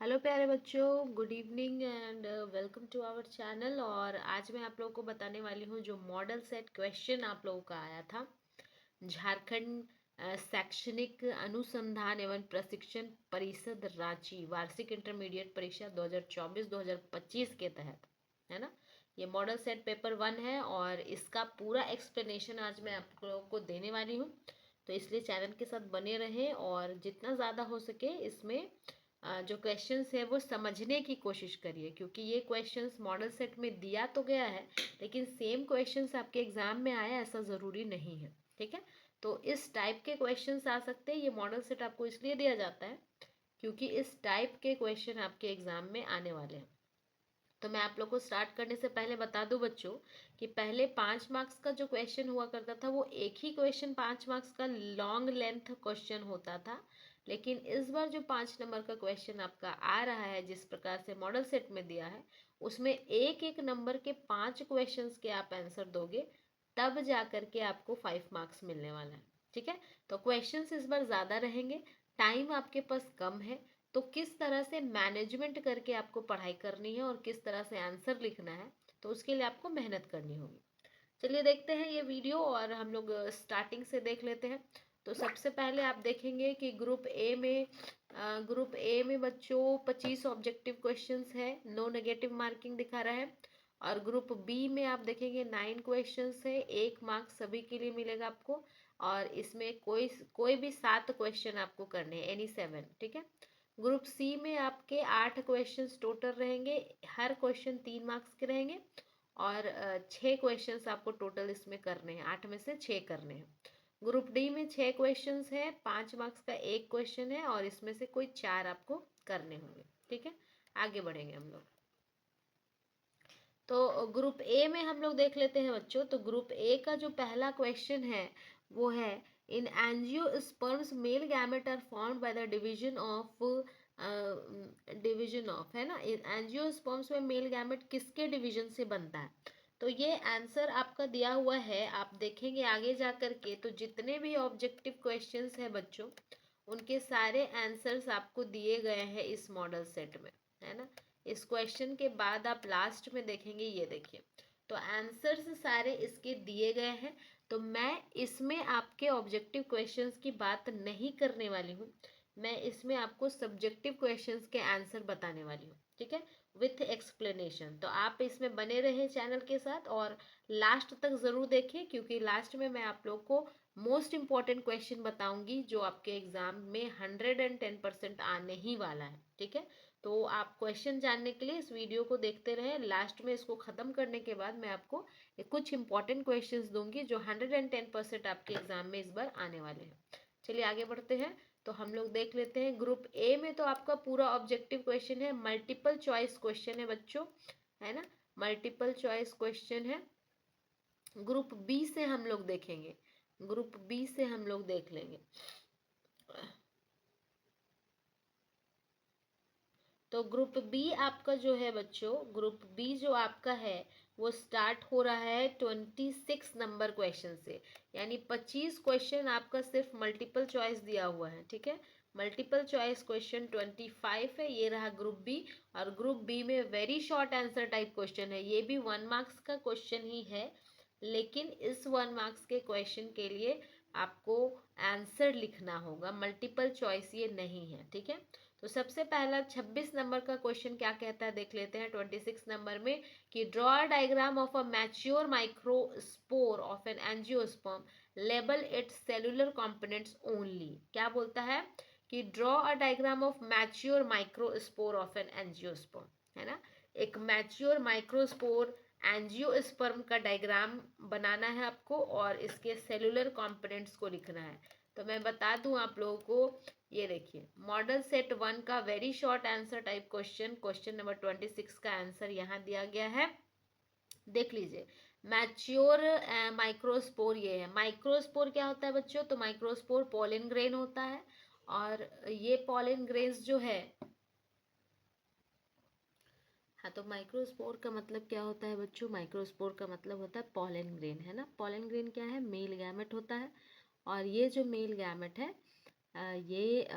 Hello प्यारे बच्चों, good evening and welcome to our channel. और आज मैं आप लोगों को बताने वाली हूँ जो मॉडल सेट क्वेश्चन आप लोगों का आया था झारखंड शैक्षणिक अनुसंधान एवं प्रशिक्षण परिषद रांची वार्षिक इंटरमीडिएट परीक्षा 2024-2025 के तहत, है ना। ये मॉडल सेट पेपर 1 है और इसका पूरा एक्सप्लेनेशन आज मैं आप लोगों को देने वाली हूँ। तो इसलिए चैनल के साथ बने रहें और जितना ज़्यादा हो सके इसमें जो क्वेश्चंस है वो समझने की कोशिश करिए, क्योंकि ये क्वेश्चंस मॉडल सेट में दिया तो गया है लेकिन सेम क्वेश्चंस आपके एग्जाम में आया ऐसा ज़रूरी नहीं है। ठीक है, तो इस टाइप के क्वेश्चंस आ सकते हैं। ये मॉडल सेट आपको इसलिए दिया जाता है क्योंकि इस टाइप के क्वेश्चन आपके एग्जाम में आने वाले हैं। तो मैं आप लोग को स्टार्ट करने से पहले बता दूं बच्चों कि पहले 5 मार्क्स का जो क्वेश्चन हुआ करता था वो एक ही क्वेश्चन 5 मार्क्स का लॉन्ग लेंथ क्वेश्चन होता था। लेकिन इस बार जो 5 नंबर का क्वेश्चन आपका आ रहा है जिस प्रकार से मॉडल सेट में दिया है उसमें एक एक नंबर के 5 क्वेश्चन के आप आंसर दोगे तब जा करके आपको 5 मार्क्स मिलने वाला है। ठीक है, तो क्वेश्चंस इस बार ज़्यादा रहेंगे, टाइम आपके पास कम है, तो किस तरह से मैनेजमेंट करके आपको पढ़ाई करनी है और किस तरह से आंसर लिखना है तो उसके लिए आपको मेहनत करनी होगी। चलिए देखते हैं ये वीडियो और हम लोग स्टार्टिंग से देख लेते हैं। तो सबसे पहले आप देखेंगे कि ग्रुप ए में बच्चों 25 ऑब्जेक्टिव क्वेश्चंस है, नो नेगेटिव मार्किंग दिखा रहा है। और ग्रुप बी में आप देखेंगे 9 क्वेश्चंस है, 1 मार्क सभी के लिए मिलेगा आपको। और इसमें कोई कोई भी 7 क्वेश्चन आपको करने हैं, एनी 7। ठीक है, ग्रुप सी में आपके 8 क्वेश्चंस टोटल रहेंगे, हर क्वेश्चन 3 मार्क्स के रहेंगे। और 6 क्वेश्चंस आपको टोटल इसमें करने हैं, 8 में से 6 करने हैं। ग्रुप डी में 6 क्वेश्चंस है, 5 मार्क्स का एक क्वेश्चन है और इसमें से कोई 4 आपको करने होंगे। ठीक है, आगे बढ़ेंगे हम लोग। तो ग्रुप ए में हम लोग देख लेते हैं बच्चों। तो ग्रुप ए का जो पहला क्वेश्चन है वो है in angiosperms male gamete are formed by the division of है ना। एंजियोस्पर्म्स में मेल गैमेट किसके डिवीजन से बनता है? तो ये आंसर आपका दिया हुआ है, आप देखेंगे आगे जा करके। तो जितने भी ऑब्जेक्टिव क्वेश्चंस हैं बच्चों उनके सारे आंसर्स आपको दिए गए हैं इस मॉडल सेट में, है ना। इस क्वेश्चन के बाद आप लास्ट में देखेंगे, ये देखिए तो आंसर्स सारे इसके दिए गए हैं। तो मैं इसमें आपके ऑब्जेक्टिव क्वेश्चंस की बात नहीं करने वाली हूँ, मैं इसमें आपको सब्जेक्टिव क्वेश्चंस के आंसर बताने वाली हूँ। ठीक है, विथ एक्सप्लेनेशन। तो आप इसमें बने रहे चैनल के साथ और लास्ट तक ज़रूर देखें, क्योंकि लास्ट में मैं आप लोग को मोस्ट इम्पॉर्टेंट क्वेश्चन बताऊंगी जो आपके एग्जाम में 110% आने ही वाला है। ठीक है, तो आप क्वेश्चन जानने के लिए इस वीडियो को देखते रहें। लास्ट में इसको ख़त्म करने के बाद मैं आपको कुछ इंपॉर्टेंट क्वेश्चंस दूंगी जो 110% आपके एग्जाम में इस बार आने वाले हैं। चलिए आगे बढ़ते हैं। तो हम लोग देख लेते हैं ग्रुप ए में तो आपका पूरा ऑब्जेक्टिव क्वेश्चन है, मल्टीपल चॉइस क्वेश्चन है बच्चों, है ना, मल्टीपल चॉइस क्वेश्चन है। ग्रुप बी से हम लोग देखेंगे, ग्रुप बी से हम लोग देख लेंगे। तो ग्रुप बी आपका जो है बच्चों, ग्रुप बी जो आपका है वो स्टार्ट हो रहा है 26 नंबर क्वेश्चन से, यानी 25 क्वेश्चन आपका सिर्फ मल्टीपल चॉइस दिया हुआ है। ठीक है, मल्टीपल चॉइस क्वेश्चन 25 है, ये रहा ग्रुप बी। और ग्रुप बी में very short answer type question है, ये भी 1 मार्क्स का क्वेश्चन ही है, लेकिन इस 1 मार्क्स के क्वेश्चन के लिए आपको आंसर लिखना होगा, मल्टीपल चॉइस ये नहीं है। ठीक है, तो सबसे पहला 26 नंबर का क्वेश्चन क्या कहता है देख लेते हैं। 26 नंबर में कि draw a diagram of a mature microspore of an angiosperm, label it's cellular components only. क्या बोलता है कि draw a diagram of mature microspore of an angiosperm, है ना। एक मैच्योर माइक्रोस्पोर एंजियोस्पर्म का डायग्राम बनाना है आपको और इसके सेलुलर कंपोनेंट्स को लिखना है। तो मैं बता दूं आप लोगों को, ये देखिए मॉडल सेट 1 का very short answer type question, question number 26 का आंसर यहाँ दिया गया है, देख लीजिए। मैच्योर माइक्रोस्पोर ये है। माइक्रोस्पोर क्या होता है बच्चों? तो माइक्रोस्पोर पॉलन ग्रेन होता है और ये पॉलन ग्रेन्स जो है, हाँ, तो माइक्रोस्पोर का मतलब क्या होता है बच्चों? माइक्रोस्पोर का मतलब होता है पॉलन ग्रेन, है ना। पॉलन ग्रेन क्या है? मेल गैमेट होता है और ये जो मेल गैमेट है ये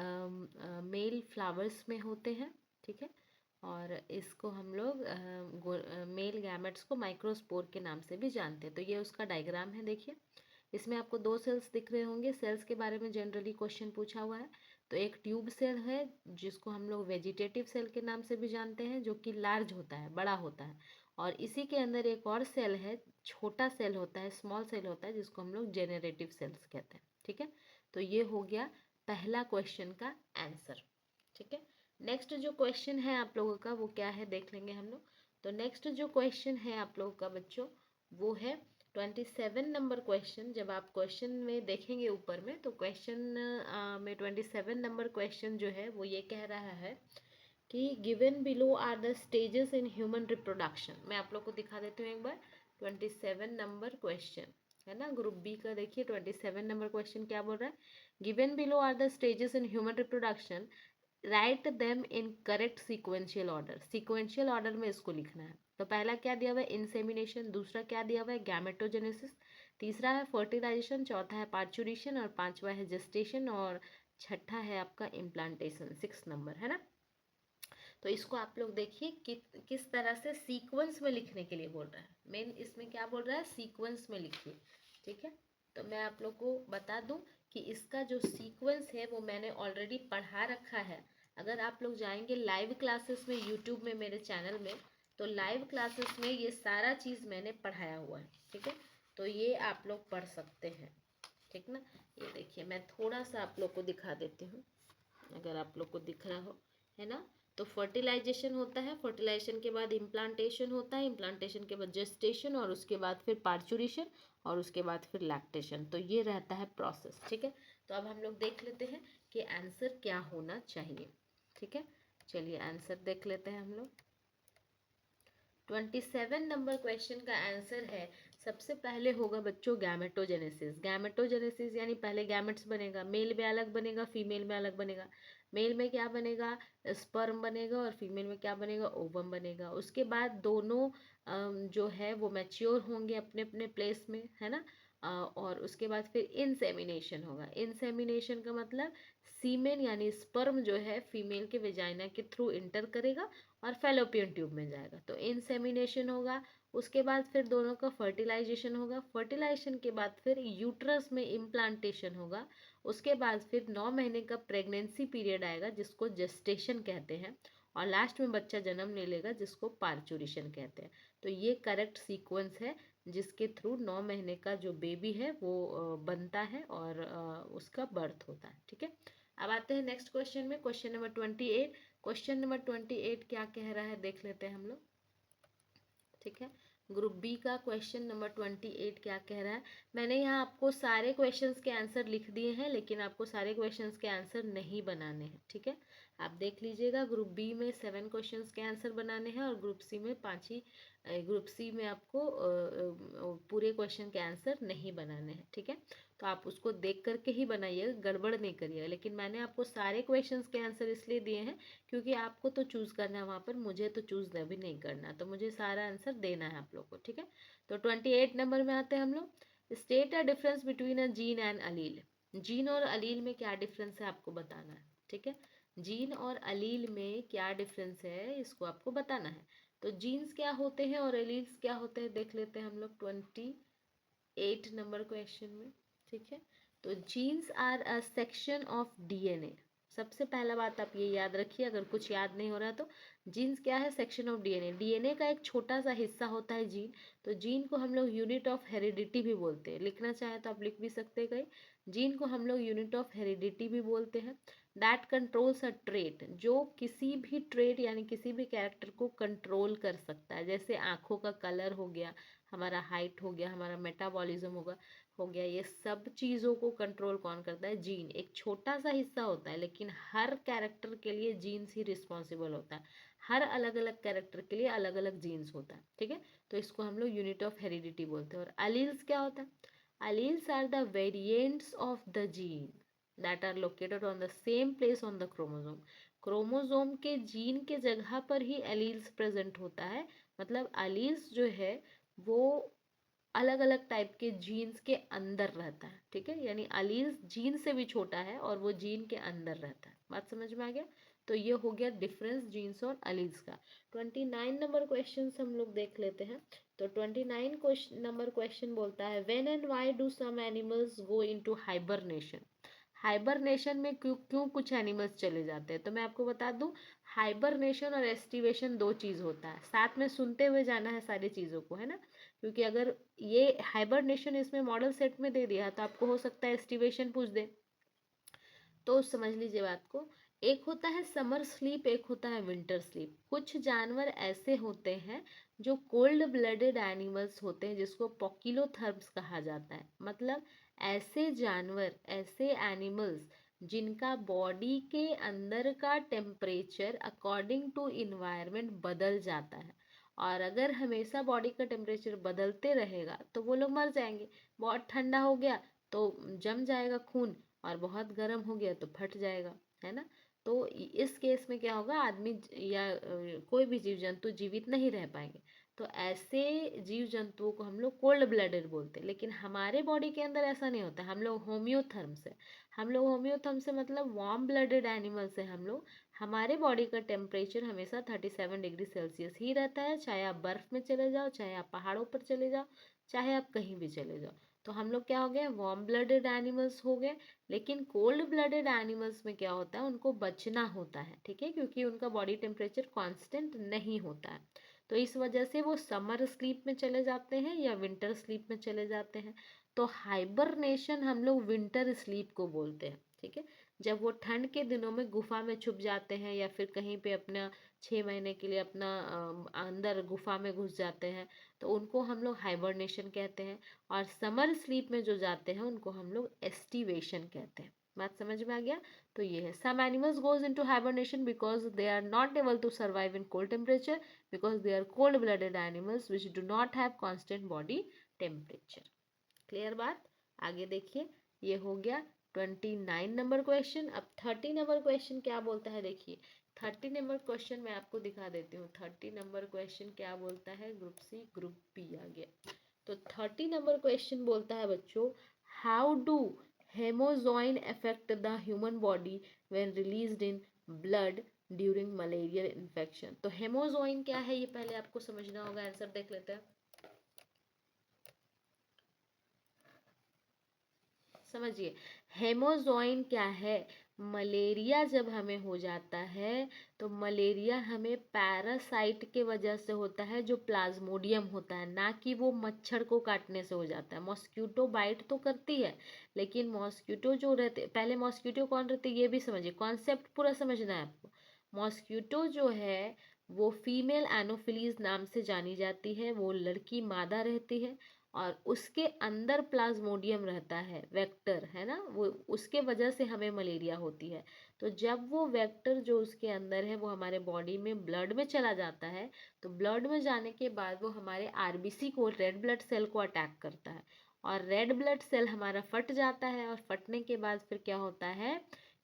मेल फ्लावर्स में होते हैं। ठीक है। और इसको हम लोग मेल गैमेट्स को माइक्रोस्पोर के नाम से भी जानते हैं। तो ये उसका डायग्राम है, देखिए इसमें आपको दो सेल्स दिख रहे होंगे। सेल्स के बारे में जनरली क्वेश्चन पूछा हुआ है। तो एक ट्यूब सेल है जिसको हम लोग वेजिटेटिव सेल के नाम से भी जानते हैं, जो कि लार्ज होता है, बड़ा होता है। और इसी के अंदर एक और सेल है, छोटा सेल होता है, स्मॉल सेल होता है, जिसको हम लोग जेनरेटिव सेल्स कहते हैं। ठीक है, तो ये हो गया पहला क्वेश्चन का आंसर। ठीक है, नेक्स्ट जो क्वेश्चन है आप लोगों का वो क्या है देख लेंगे हम लोग। तो नेक्स्ट जो क्वेश्चन है आप लोगों का बच्चों वो है 27 नंबर क्वेश्चन। जब आप क्वेश्चन में देखेंगे ऊपर में, तो क्वेश्चन में 27 नंबर क्वेश्चन जो है वो ये कह रहा है कि given below are the stages in human reproduction. मैं आप लोग को दिखा देती हूँ एक बार 27 नंबर क्वेश्चन है ना, ग्रुप बी का। देखिए 27 नंबर क्वेश्चन क्या बोल रहा है, given below are the stages in human reproduction, write them in correct sequential order. Sequential order में इसको लिखना है। तो पहला क्या दिया हुआ है, इंसेमिनेशन। दूसरा क्या दिया हुआ है, गैमेटोजेनेसिस। तीसरा है फर्टिलाइजेशन। चौथा है पार्चुरेशन। और पांचवा है जेस्टेशन। और छठा है आपका इम्प्लांटेशन, 6 नंबर है ना। तो इसको आप लोग देखिए किस तरह से सीक्वेंस में लिखने के लिए बोल रहा है। मेन इसमें क्या बोल रहा है, सीक्वेंस में लिखिए। ठीक है, तो मैं आप लोग को बता दूं कि इसका जो सीक्वेंस है वो मैंने ऑलरेडी पढ़ा रखा है। अगर आप लोग जाएंगे लाइव क्लासेस में यूट्यूब में मेरे चैनल में, तो लाइव क्लासेस में ये सारा चीज़ मैंने पढ़ाया हुआ है। ठीक है, तो ये आप लोग पढ़ सकते हैं। ठीक ना, ये देखिए मैं थोड़ा सा आप लोग को दिखा देती हूँ, अगर आप लोग को दिख रहा हो, है ना। तो फर्टिलाइजेशन होता है, फर्टिलाइजेशन के बाद इम्प्लांटेशन होता है, इम्प्लांटेशन के बाद जेस्टेशन, और उसके बाद फिर पार्चुरेशन, और उसके बाद फिर लैक्टेशन। तो ये रहता है प्रोसेस। ठीक है, तो अब हम लोग देख लेते हैं कि आंसर क्या होना चाहिए। ठीक है, चलिए आंसर देख लेते हैं हम लोग। 27 नंबर क्वेश्चन का आंसर है, सबसे पहले होगा बच्चों गैमेटोजेनेसिस। गैमेटोजेनेसिस यानी पहले गैमेट्स बनेगा, मेल में अलग बनेगा, फीमेल में अलग बनेगा। मेल में क्या बनेगा, स्पर्म बनेगा, और फीमेल में क्या बनेगा, ओवम बनेगा। उसके बाद दोनों जो है वो मैच्योर होंगे अपने अपने प्लेस में, है ना। और उसके बाद फिर इंसेमिनेशन होगा। इंसेमिनेशन का मतलब सीमेन यानी स्पर्म जो है फीमेल के वेजाइना के थ्रू इंटर करेगा और फैलोपियन ट्यूब में जाएगा, तो इंसेमिनेशन होगा। उसके बाद फिर दोनों का फर्टिलाइजेशन होगा। फर्टिलाइजेशन के बाद फिर यूट्रस में इम्प्लांटेशन होगा। उसके बाद फिर 9 महीने का प्रेगनेंसी पीरियड आएगा जिसको जेस्टेशन कहते हैं। और लास्ट में बच्चा जन्म ले लेगा जिसको पार्चुरेशन कहते हैं। तो ये करेक्ट सीक्वेंस है जिसके थ्रू 9 महीने का जो बेबी है वो बनता है और उसका बर्थ होता है। ठीक है, अब आते हैं नेक्स्ट क्वेश्चन में, क्वेश्चन नंबर 28। क्वेश्चन नंबर 28 क्या कह रहा है देख लेते हैं हम लोग। ठीक है, ग्रुप बी का क्वेश्चन नंबर 28 क्या कह रहा है। मैंने यहाँ आपको सारे क्वेश्चंस के आंसर लिख दिए हैं, लेकिन आपको सारे क्वेश्चंस के आंसर नहीं बनाने हैं। ठीक है, आप देख लीजिएगा, ग्रुप बी में 7 क्वेश्चंस के आंसर बनाने हैं, और ग्रुप सी में 5 ही। ग्रुप सी में आपको पूरे क्वेश्चन के आंसर नहीं बनाने हैं। ठीक है, तो आप उसको देख करके ही बनाइएगा, गड़बड़ नहीं करिएगा। लेकिन मैंने आपको सारे क्वेश्चंस के आंसर इसलिए दिए हैं क्योंकि आपको तो चूज़ करना है वहाँ पर, मुझे तो चूज़ भी नहीं करना, तो मुझे सारा आंसर देना है आप लोग को। ठीक है, तो 28 नंबर में आते हैं हम लोग। State a difference between a gene and allele. Gene और अलील में क्या डिफरेंस है आपको बताना है। ठीक है, जीन और अलील में क्या डिफरेंस है इसको आपको बताना है। तो जीन्स क्या होते हैं और एलील्स क्या होते हैं देख लेते हैं हम लोग 28 नंबर क्वेश्चन में। ठीक है, तो genes are a section of DNA. सबसे पहला बात आप ये याद रखिए, अगर कुछ याद नहीं हो रहा तो जीन्स क्या है, सेक्शन ऑफ डीएनए। डीएनए का एक छोटा सा हिस्सा होता है जीन। तो जीन को हम लोग यूनिट ऑफ हेरिडिटी भी बोलते हैं, लिखना चाहे तो आप लिख भी सकते हैं कहीं। जीन को हम लोग यूनिट ऑफ हेरिडिटी भी बोलते हैं। दैट कंट्रोल्स अ ट्रेट, जो किसी भी ट्रेट यानी किसी भी कैरेक्टर को कंट्रोल कर सकता है। जैसे आँखों का कलर हो गया, हमारा हाइट हो गया, हमारा मेटाबॉलिज्म हो गया, ये सब चीज़ों को कंट्रोल कौन करता है, जीन। एक छोटा सा हिस्सा होता है, लेकिन हर कैरेक्टर के लिए जीन्स ही रिस्पॉन्सिबल होता है। हर अलग अलग कैरेक्टर के लिए अलग अलग जीन्स होता है। ठीक है, तो इसको हम लोग यूनिट ऑफ हेरिडिटी बोलते हैं। और अलील्स क्या होता है, alleles are the variants of the gene that are located on the same place on the chromosome. Chromosome के जीन के जगह पर ही एलील्स प्रेजेंट होता है। मतलब एलील्स जो है वो अलग अलग टाइप के जीन्स के अंदर रहता है। ठीक है, यानी अलील्स जीन से भी छोटा है और वो जीन के अंदर रहता है। बात समझ में आ गया। तो ये हो गया डिफरेंस जीन्स और अलील्स का। 29 नंबर क्वेश्चन हम लोग देख लेते हैं। तो 29 नंबर क्वेश्चन बोलता है when and why do some animals go into hibernation. Hibernation में क्यों क्यों कुछ एनिमल्स चले जाते हैं, तो मैं आपको बता दूं, हाइबरनेशन और एस्टिवेशन दो चीज़ होता है, साथ में सुनते हुए जाना है सारी चीज़ों को, है ना। क्योंकि अगर ये हाइबरनेशन इसमें मॉडल सेट में दे दिया तो आपको हो सकता है एस्टिवेशन पूछ दे, तो समझ लीजिए बात को। एक होता है समर स्लीप, एक होता है विंटर स्लीप। कुछ जानवर ऐसे होते हैं जो कोल्ड ब्लडेड एनिमल्स होते हैं, जिसको पॉकिलोथर्म्स कहा जाता है। मतलब ऐसे जानवर, ऐसे एनिमल्स जिनका बॉडी के अंदर का टेम्परेचर अकॉर्डिंग टू इन्वायरमेंट बदल जाता है, और अगर हमेशा बॉडी का टेम्परेचर बदलते रहेगा तो वो लोग मर जाएंगे। बहुत ठंडा हो गया तो जम जाएगा खून, और बहुत गर्म हो गया तो फट जाएगा, है ना। तो इस केस में क्या होगा, आदमी या कोई भी जीव जंतु जीवित नहीं रह पाएंगे। तो ऐसे जीव जंतुओं को हम लोग कोल्ड ब्लडेड बोलते हैं। लेकिन हमारे बॉडी के अंदर ऐसा नहीं होता, हम लोग होम्योथर्म्स है। हम लोग होम्योथर्म से मतलब वार्म ब्लडेड एनिमल्स है हम लोग। हमारे बॉडी का टेम्परेचर हमेशा 37 डिग्री सेल्सियस ही रहता है, चाहे आप बर्फ में चले जाओ, चाहे आप पहाड़ों पर चले जाओ, चाहे आप कहीं भी चले जाओ। तो हम लोग क्या हो गए, वार्म ब्लडेड एनिमल्स हो गए। लेकिन कोल्ड ब्लडेड एनिमल्स में क्या होता है, उनको बचना होता है, ठीक है, क्योंकि उनका बॉडी टेम्परेचर कांस्टेंट नहीं होता है। तो इस वजह से वो समर स्लीप में चले जाते हैं या विंटर स्लीप में चले जाते हैं। तो हाइबरनेशन हम लोग विंटर स्लीप को बोलते हैं, ठीक है। जब वो ठंड के दिनों में गुफा में छुप जाते हैं या फिर कहीं पे अपना 6 महीने के लिए अपना अंदर गुफा में घुस जाते हैं, तो उनको हम लोग हाइबरनेशन कहते हैं। और समर स्लीप में जो जाते हैं उनको हम लोग एस्टिवेशन कहते हैं। बात समझ में आ गया। तो ये है, some animals goes into hibernation because they are not able to survive in cold temperature, because they are cold blooded animals which do not have constant body temperature. Clear बात। आगे देखिए, ये हो गया 29 नंबर क्वेश्चन। अब 30 number question क्या बोलता है, देखिए 30 नंबर क्वेश्चन मैं आपको दिखा देती हूँ। 30 नंबर क्वेश्चन क्या बोलता है, ग्रुप सी ग्रुप बी आ गया। तो 30 नंबर क्वेश्चन बोलता है बच्चों, how do haemozoin affect the human body when released in blood during malarial infection. तो हेमोजोइन क्या है ये पहले आपको समझना होगा, आंसर देख लेते हैं। समझिए, हेमोजोइन क्या है। मलेरिया जब हमें हो जाता है तो मलेरिया हमें पैरासाइट के वजह से होता है, जो प्लाज्मोडियम होता है, ना कि वो मच्छर को काटने से हो जाता है। मॉस्क्यूटो बाइट तो करती है, लेकिन मॉस्क्यूटो जो रहते, पहले मॉस्क्यूटो कौन रहते ये भी समझिए, कॉन्सेप्ट पूरा समझना है आपको। मॉस्क्यूटो जो है वो फीमेल एनोफिलीज नाम से जानी जाती है, वो लड़की मादा रहती है, और उसके अंदर प्लाज्मोडियम रहता है, वेक्टर है ना वो, उसके वजह से हमें मलेरिया होती है। तो जब वो वेक्टर जो उसके अंदर है वो हमारे बॉडी में ब्लड में चला जाता है, तो ब्लड में जाने के बाद वो हमारे आरबीसी को, रेड ब्लड सेल को अटैक करता है, और रेड ब्लड सेल हमारा फट जाता है, और फटने के बाद फिर क्या होता है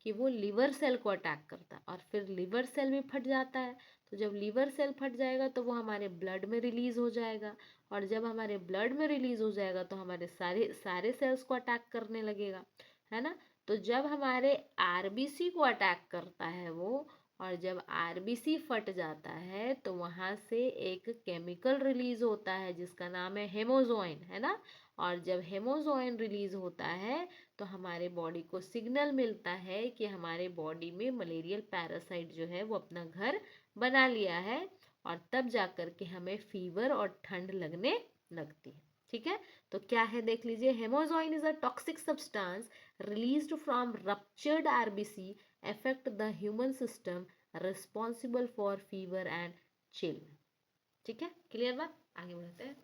कि वो लीवर सेल को अटैक करता है, और फिर लीवर सेल भी फट जाता है। तो जब लीवर सेल फट जाएगा तो वो हमारे ब्लड में रिलीज हो जाएगा, और जब हमारे ब्लड में रिलीज हो जाएगा तो हमारे सारे सारे सेल्स को अटैक करने लगेगा, है ना। तो जब हमारे आरबीसी को अटैक करता है वो, और जब आरबीसी फट जाता है तो वहाँ से एक केमिकल रिलीज होता है जिसका नाम है हेमोजोइन, है ना। और जब हेमोजोइन रिलीज होता है तो हमारे बॉडी को सिग्नल मिलता है कि हमारे बॉडी में मलेरियल पैरासाइट जो है वो अपना घर बना लिया है, और तब जाकर के हमें फीवर और ठंड लगने लगती है, ठीक है। तो क्या है देख लीजिए, haemozoin is a toxic substance released from ruptured RBC affect the human system responsible for fever and chill. ठीक है, क्लियर बात। आगे बढ़ते हैं।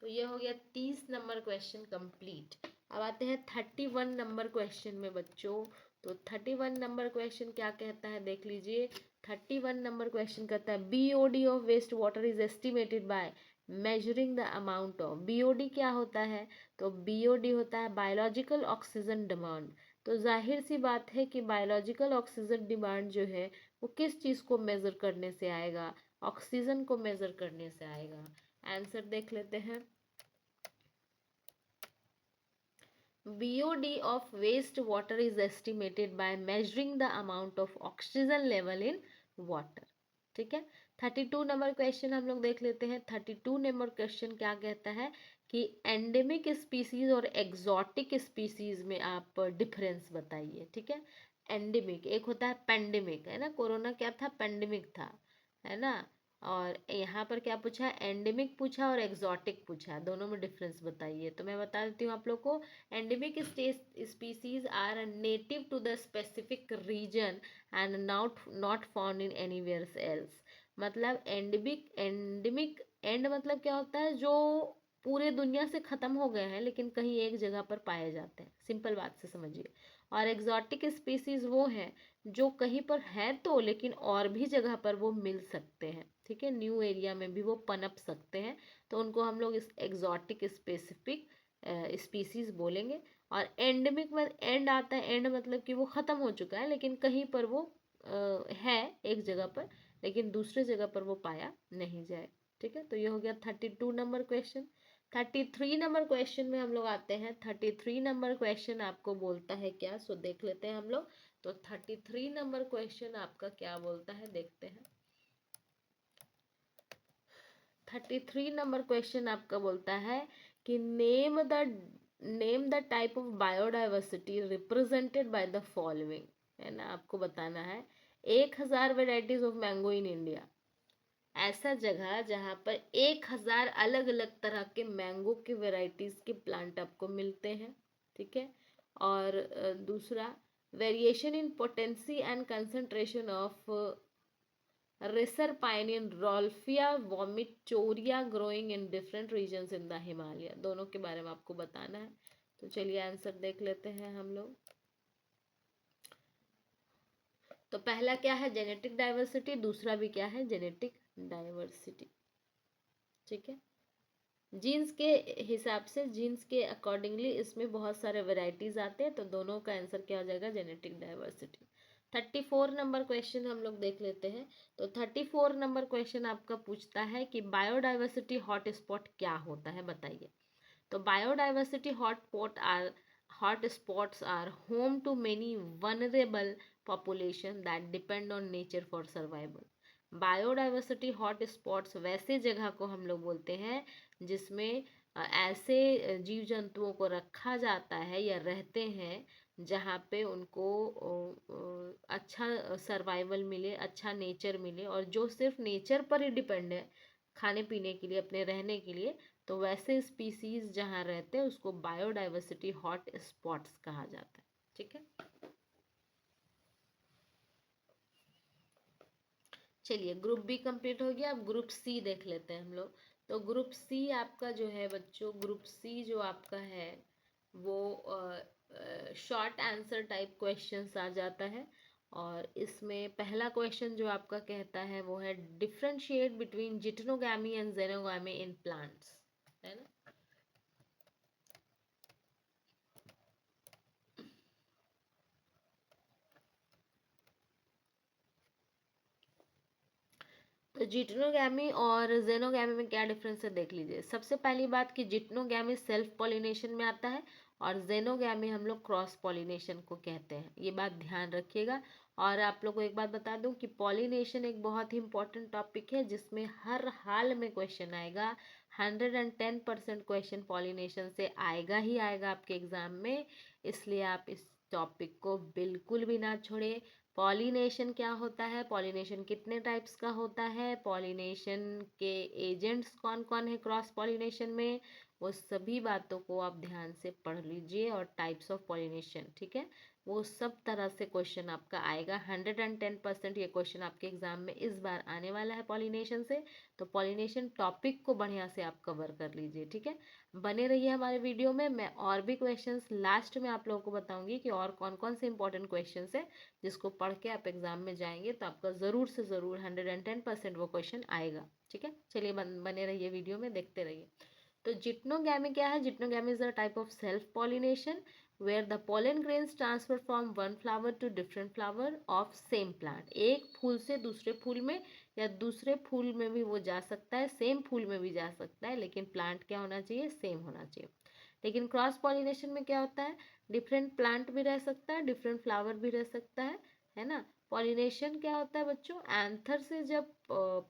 तो ये हो गया 30 नंबर क्वेश्चन कंप्लीट। अब आते हैं 31 नंबर क्वेश्चन में बच्चों। तो 31 नंबर क्वेश्चन क्या कहता है देख लीजिए। 31 नंबर क्वेश्चन कहता है BOD of waste water is estimated by measuring the amount of. BOD क्या होता है, तो बीओडी होता है बायोलॉजिकल ऑक्सीजन डिमांड। तो जाहिर सी बात है कि बायोलॉजिकल ऑक्सीजन डिमांड जो है वो किस चीज़ को मेज़र करने से आएगा, ऑक्सीजन को मेज़र करने से आएगा। आंसर देख लेते हैं। BOD of wastewater is estimated by measuring the amount of oxygen level in water. ठीक है। 32 नंबर क्वेश्चन हम लोग देख लेते हैं। 32 नंबर क्वेश्चन क्या कहता है कि एंडेमिक स्पीसीज और एग्जॉटिक स्पीसीज में आप डिफरेंस बताइए। ठीक है। एंडेमिक एक होता है पेंडेमिक, है ना, कोरोना क्या था, पेंडेमिक था, है ना। और यहाँ पर क्या पूछा है, एंडेमिक पूछा और एग्जॉटिक पूछा, दोनों में डिफरेंस बताइए। तो मैं बता देती हूँ आप लोग को। Endemic species are native to the specific region and not found in anywhere else. मतलब एंडेमिक एंड मतलब क्या होता है, जो पूरे दुनिया से खत्म हो गए हैं लेकिन कहीं एक जगह पर पाए जाते हैं, सिंपल बात से समझिए। और एग्जॉटिक स्पीसीज वो हैं जो कहीं पर है तो लेकिन और भी जगह पर वो मिल सकते हैं। ठीक है, न्यू एरिया में भी वो पनप सकते हैं, तो उनको हम लोग इस एग्जॉटिक स्पेसिफिक स्पीसीज बोलेंगे। और एंडेमिक में एंड आता है, एंड मतलब कि वो ख़त्म हो चुका है लेकिन कहीं पर वो है एक जगह पर, लेकिन दूसरे जगह पर वो पाया नहीं जाए। ठीक है, तो ये हो गया 32 नंबर क्वेश्चन। 33 नंबर क्वेश्चन में हम लोग आते हैं। 33 नंबर क्वेश्चन आपको बोलता है क्या, सो देख लेते हैं हम लोग। तो 33 नंबर क्वेश्चन आपका क्या बोलता है, देखते हैं। 33 नंबर क्वेश्चन आपका बोलता है कि name the type of biodiversity represented by the following, है ना। आपको बताना है 1000 varieties of mango in India. ऐसा जगह जहाँ पर 1000 अलग अलग तरह के मैंगो के वेराइटीज के प्लांट आपको मिलते हैं। ठीक है। और दूसरा, variation in potency and concentration of reserpine in Rauvolfia vomitoria growing in different regions in the Himalaya, दोनों के बारे में आपको बताना है। तो चलिए आंसर देख लेते हैं हम लोग। तो पहला क्या है, जेनेटिक डाइवर्सिटी, दूसरा भी क्या है, जेनेटिक डाइवर्सिटी। ठीक है, जीन्स के हिसाब से, जीन्स के अकॉर्डिंगली इसमें बहुत सारे वेराइटीज आते हैं, तो दोनों का आंसर क्या हो जाएगा, जेनेटिक डाइवर्सिटी। 34 नंबर क्वेश्चन हम लोग देख लेते हैं। तो 34 नंबर क्वेश्चन आपका पूछता है कि बायोडाइवर्सिटी हॉटस्पॉट क्या होता है, बताइए। तो biodiversity hotspots are home to many vulnerable population that depend on nature for survival. Biodiversity hotspots वैसे जगह को हम लोग बोलते हैं जिसमें ऐसे जीव जंतुओं को रखा जाता है या रहते हैं जहाँ पे उनको अच्छा सर्वाइवल मिले, अच्छा नेचर मिले, और जो सिर्फ नेचर पर ही डिपेंड है खाने पीने के लिए, अपने रहने के लिए, तो वैसे स्पीसीज जहाँ रहते हैं उसको बायोडाइवर्सिटी हॉट स्पॉट्स कहा जाता है। ठीक है, चलिए ग्रुप बी कंप्लीट हो गया। अब ग्रुप सी देख लेते हैं हम लोग। तो ग्रुप सी आपका जो है बच्चों, ग्रुप सी जो आपका है वो शॉर्ट आंसर टाइप क्वेश्चंस आ जाता है। और इसमें पहला क्वेश्चन जो आपका कहता है वो है differentiate between geitonogamy and xenogamy in plants, है ना। तो जिटनोगैमी और जेनोगैमी में क्या डिफरेंस है देख लीजिए। सबसे पहली बात कि जिटनोगैमी सेल्फ पॉलिनेशन में आता है और जेनोगैमी हम लोग क्रॉस पॉलिनेशन को कहते हैं, ये बात ध्यान रखिएगा। और आप लोग को एक बात बता दूं कि पॉलिनेशन एक बहुत ही इंपॉर्टेंट टॉपिक है जिसमें हर हाल में क्वेश्चन आएगा। 110% क्वेश्चन पॉलिनेशन से आएगा ही आएगा आपके एग्जाम में, इसलिए आप इस टॉपिक को बिल्कुल भी ना छोड़े। पॉलिनेशन क्या होता है, पॉलिनेशन कितने टाइप्स का होता है, पॉलिनेशन के एजेंट्स कौन कौन है क्रॉस पॉलिनेशन में, वो सभी बातों को आप ध्यान से पढ़ लीजिए। और टाइप्स ऑफ पॉलिनेशन, ठीक है, वो सब तरह से क्वेश्चन आपका आएगा। 110% ये क्वेश्चन आपके एग्जाम में इस बार आने वाला है पॉलिनेशन से। तो पॉलिनेशन टॉपिक को बढ़िया से आप कवर कर लीजिए। ठीक है, बने रहिए हमारे वीडियो में। मैं और भी क्वेश्चंस लास्ट में आप लोगों को बताऊंगी कि और कौन कौन से इंपॉर्टेंट क्वेश्चंस है जिसको पढ़ के आप एग्जाम में जाएंगे तो आपका ज़रूर से ज़रूर 110% वो क्वेश्चन आएगा। ठीक है, चलिए बने रहिए वीडियो में, देखते रहिए। तो जिटनोगैमी क्या है, geitonogamy is a type of self pollination where the pollen grains transfer from one flower to different flower of same plant। एक फूल से दूसरे फूल में या दूसरे फूल में भी वो जा सकता है, सेम फूल में भी जा सकता है, लेकिन प्लांट क्या होना चाहिए, सेम होना चाहिए। लेकिन क्रॉस पॉलिनेशन में क्या होता है, डिफरेंट प्लांट भी रह सकता है, डिफरेंट फ्लावर भी रह सकता है ना। पॉलिनेशन क्या होता है बच्चों, एंथर से जब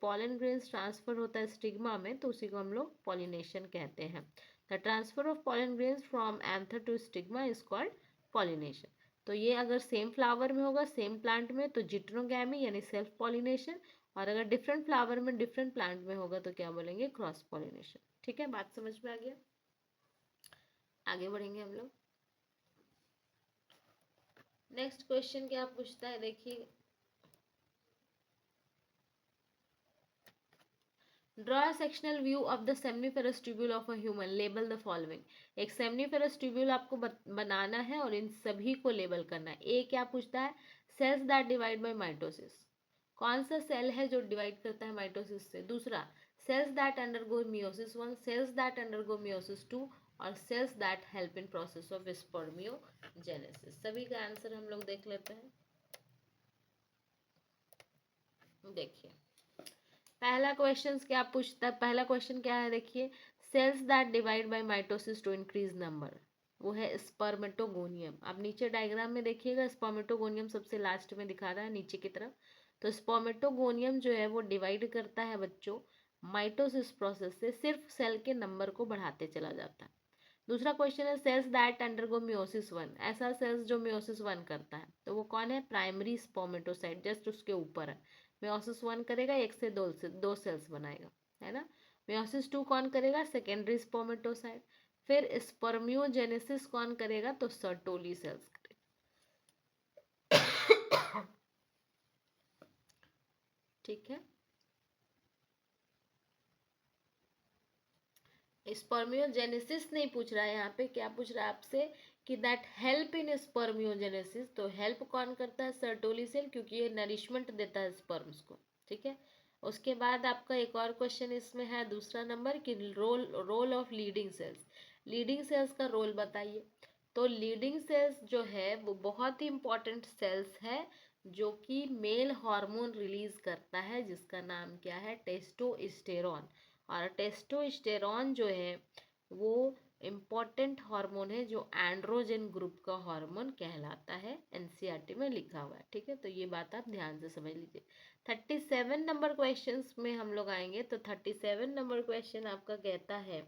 पॉलन ग्रेन्स ट्रांसफर होता है स्टिग्मा में, तो उसी को हम लोग पॉलिनेशन कहते हैं। The transfer of pollen grains from anther to stigma is called pollination. तो ये अगर सेम फ्लावर में होगा, सेम प्लांट में, तो जिट्रोगैमी यानी सेल्फ पॉलिनेशन, और अगर डिफरेंट फ्लावर में डिफरेंट प्लांट में होगा तो क्या बोलेंगे, क्रॉस पॉलिनेशन। ठीक है, बात समझ में आ गया। आगे बढ़ेंगे हम लोग। नेक्स्ट क्वेश्चन क्या पूछता है, देखिए, draw a sectional view of the seminiferous tubule of a human, label the following. एक सेमनीफेरस ट्यूब्यूल आपको बनाना है और इन सभी को लेबल करना है। ए क्या पूछता है, cells that divide by mitosis, कौन सा सेल है जो डिवाइड करता है माइटोसिस से। दूसरा, cells that undergo meiosis 1, cells that undergo meiosis 2, और cells that help in process of spermiogenesis. सभी का आंसर हम लोग देख लेते हैं। देखिए पहला क्वेश्चन क्या पूछता है, पहला क्वेश्चन क्या है, देखिए, cells that divide by mitosis to increase number, वो है स्पर्मेटोगोनियम। आप नीचे डायग्राम में देखिएगा, स्पर्मेटोगोनियम सबसे लास्ट में दिखा रहा है नीचे की तरफ। तो स्पर्मेटोगोनियम जो है वो डिवाइड करता है बच्चों माइटोसिस प्रोसेस से, सिर्फ सेल के नंबर को बढ़ाते चला जाता है। दूसरा क्वेश्चन है, सेल्स दैट अंडरगो मियोसिस 1, ऐसा सेल्स जो मियोसिस 1 करता है, तो वो कौन है, प्राइमरी स्पर्मेटोसाइट, जस्ट उसके ऊपर है। मियोसिस 1 करेगा, एक से दो सेल्स बनाएगा, है ना। मियोसिस 2 कौन करेगा, सेकेंडरी स्पर्मेटोसाइट। फिर स्पर्मियोजेनेसिस कौन करेगा, तो सर्टोली सेल्स करेगा। ठीक है, स्पर्मियोजेनेसिस नहीं पूछ रहा है यहाँ पे, क्या पूछ रहा है आपसे कि दैट हेल्प इन स्पर्मियोजेनेसिस, तो हेल्प कौन करता है, सर्टोली सेल, क्योंकि ये नरिशमेंट देता है स्पर्म्स को। ठीक है, उसके बाद आपका एक और क्वेश्चन इसमें है, दूसरा नंबर, कि role of leading cells, leading cells का रोल बताइए। तो लीडिंग सेल्स जो है वो बहुत ही इंपॉर्टेंट सेल्स है, जो कि मेल हार्मोन रिलीज करता है, जिसका नाम क्या है, टेस्टोस्टेरोन। और टेस्टोस्टेरोन जो है वो इम्पॉर्टेंट हार्मोन है, जो एंड्रोजन ग्रुप का हार्मोन कहलाता है, एनसीईआरटी में लिखा हुआ है। ठीक है, तो ये बात आप ध्यान से समझ लीजिए। 37 नंबर क्वेश्चन में हम लोग आएंगे। तो 37 नंबर क्वेश्चन आपका कहता है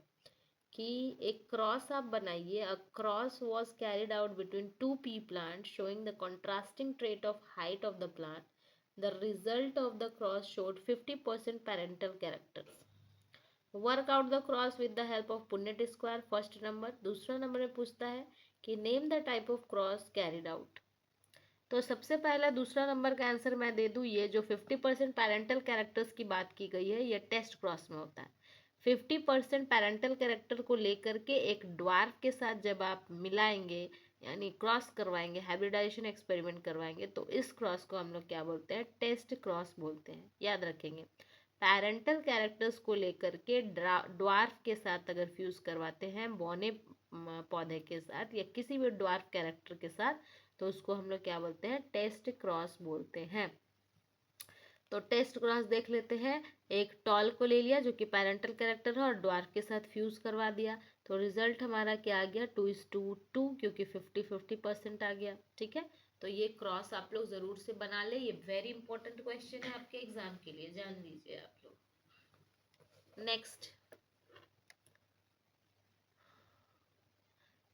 कि एक क्रॉस आप बनाइए। A cross was carried out between two P plant showing the contrasting trait of height of the plant. The result of the cross showed 50% parental characters. Work out the cross with the help of Punnett square, first number. दूसरा number में पूछता है कि name the type of cross carried out. तो सबसे पहला दूसरा number का आंसर मैं दे दूँ, ये जो 50% पेरेंटल कैरेक्टर्स की बात की गई है, ये टेस्ट क्रॉस में होता है। 50% पेरेंटल कैरेक्टर को लेकर के एक ड्वार्फ के साथ जब आप मिलाएंगे, यानी क्रॉस करवाएंगे, हाइब्रिडाइजेशन एक्सपेरिमेंट करवाएंगे, तो इस क्रॉस को हम लोग क्या बोलते हैं, टेस्ट क्रॉस बोलते हैं। याद रखेंगे, पेरेंटल कैरेक्टर्स को लेकर के ड्वार्फ के साथ अगर फ्यूज करवाते हैं, बौने पौधे के साथ या किसी भी ड्वार्फ कैरेक्टर के साथ, तो उसको हम लोग क्या बोलते हैं, टेस्ट क्रॉस बोलते हैं। तो टेस्ट क्रॉस देख लेते हैं। एक टॉल को ले लिया जो कि पेरेंटल कैरेक्टर है और ड्वार्फ के साथ फ्यूज करवा दिया, तो रिजल्ट हमारा क्या आ गया, 2:2, क्योंकि 50-50% आ गया। ठीक है, तो ये क्रॉस आप लोग जरूर से बना ले, ये वेरी इंपॉर्टेंट क्वेश्चन है आपके एग्जाम के लिए, जान लीजिए आप लोग।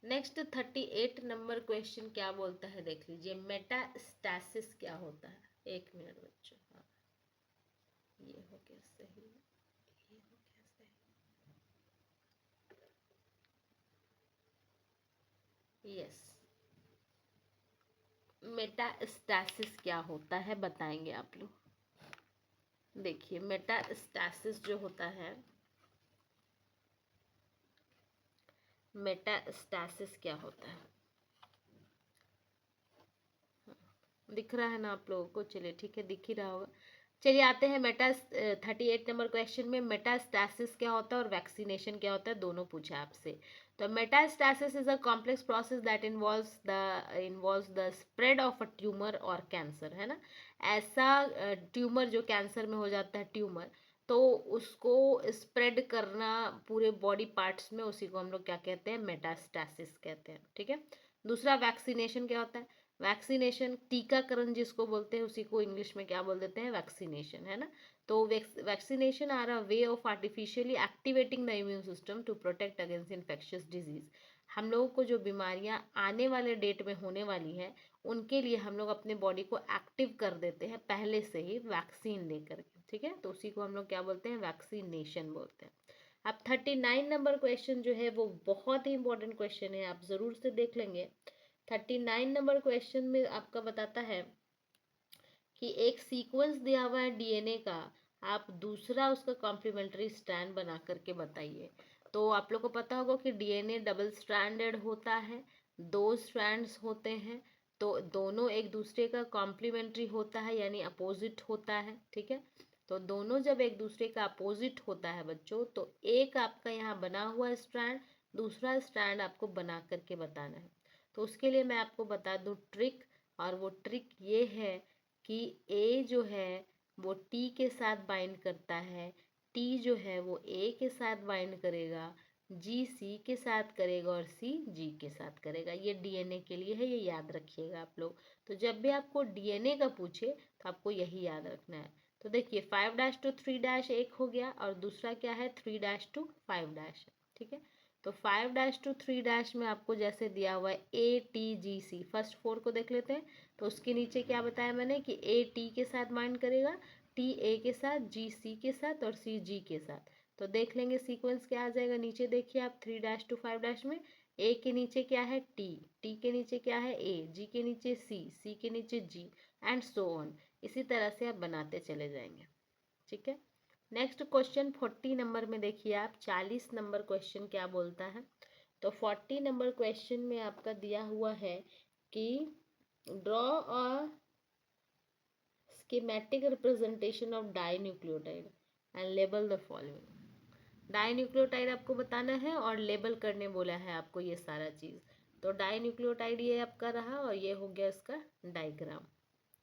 नेक्स्ट 38 नंबर क्वेश्चन क्या बोलता है, देख लीजिए, मेटास्टैसिस क्या होता है। एक मिनट बच्चों, हाँ ये हो गया सही, ये हो गया सही, यस। मेटास्टैसिस क्या होता है बताएंगे आप लोग। देखिए मेटास्टैसिस जो होता है, मेटास्टैसिस क्या होता है, दिख रहा है ना आप लोगों को, चलिए ठीक है, दिख ही रहा होगा। चलिए आते हैं 38 नंबर क्वेश्चन में। मेटास्टैसिस क्या होता है और वैक्सीनेशन क्या होता है, दोनों पूछा आपसे। तो metastasis is a complex process that involves the spread of a tumour और कैंसर, है ना। ऐसा ट्यूमर जो कैंसर में हो जाता है ट्यूमर, तो उसको स्प्रेड करना पूरे बॉडी पार्ट्स में, उसी को हम लोग क्या कहते हैं, मेटास्टैसिस कहते हैं। ठीक है। दूसरा वैक्सीनेशन क्या होता है, वैक्सीनेशन टीकाकरण जिसको बोलते हैं, उसी को इंग्लिश में क्या बोल देते हैं, वैक्सीनेशन, है ना। तो vaccination are a way of artificially activating the immune system to protect against infectious disease. हम लोगों को जो बीमारियां आने वाले डेट में होने वाली है, उनके लिए हम लोग अपने बॉडी को एक्टिव कर देते हैं पहले से ही वैक्सीन लेकर के। ठीक है। तो उसी को हम लोग क्या बोलते हैं, वैक्सीनेशन बोलते हैं। अब 39 नंबर क्वेश्चन जो है वो बहुत ही इंपॉर्टेंट क्वेश्चन है, आप जरूर से देख लेंगे। 39 नंबर क्वेश्चन में आपका बताता है कि एक सीक्वेंस दिया हुआ है डीएनए का, आप दूसरा उसका कॉम्प्लीमेंट्री स्ट्रैंड बना करके बताइए। तो आप लोग को पता होगा कि डीएनए डबल स्ट्रैंडेड होता है, दो स्ट्रैंड्स होते हैं, तो दोनों एक दूसरे का कॉम्प्लीमेंट्री होता है, यानी अपोजिट होता है। ठीक है। तो दोनों जब एक दूसरे का अपोजिट होता है बच्चों, तो एक आपका यहाँ बना हुआ स्ट्रैंड, दूसरा स्ट्रैंड आपको बना करके बताना है। तो उसके लिए मैं आपको बता दूं ट्रिक, और वो ट्रिक ये है कि ए जो है वो टी के साथ बाइंड करता है, टी जो है वो ए के साथ बाइंड करेगा, जी सी के साथ करेगा, और सी जी के साथ करेगा। ये डीएनए के लिए है, ये याद रखिएगा आप लोग। तो जब भी आपको डीएनए का पूछे तो आपको यही याद रखना है। तो देखिए 5' to 3' एक हो गया, और दूसरा क्या है, 3' to 5'। ठीक है। तो 5' to 3' में आपको जैसे दिया हुआ है ATGC, फर्स्ट 4 को देख लेते हैं। तो उसके नीचे क्या बताया मैंने कि ए टी के साथ बाइंड करेगा, टी ए के साथ, जी सी के साथ, और सी जी के साथ। तो देख लेंगे सीक्वेंस क्या आ जाएगा। नीचे देखिए आप 3' to 5' में ए के नीचे क्या है, टी, टी के नीचे क्या है, ए, जी के नीचे सी, सी के नीचे जी, एंड सो ऑन। इसी तरह से आप बनाते चले जाएंगे। ठीक है। नेक्स्ट क्वेश्चन 40 नंबर में देखिए आप, 40 नंबर क्वेश्चन क्या बोलता है। तो 40 नंबर क्वेश्चन में आपका दिया हुआ है कि draw a schematic representation of dinucleotide and label the following। Dinucleotide आपको बताना है और लेबल करने बोला है आपको ये सारा चीज। तो डाइन्यूक्लियोटाइड ये आपका रहा, और ये हो गया इसका डायग्राम।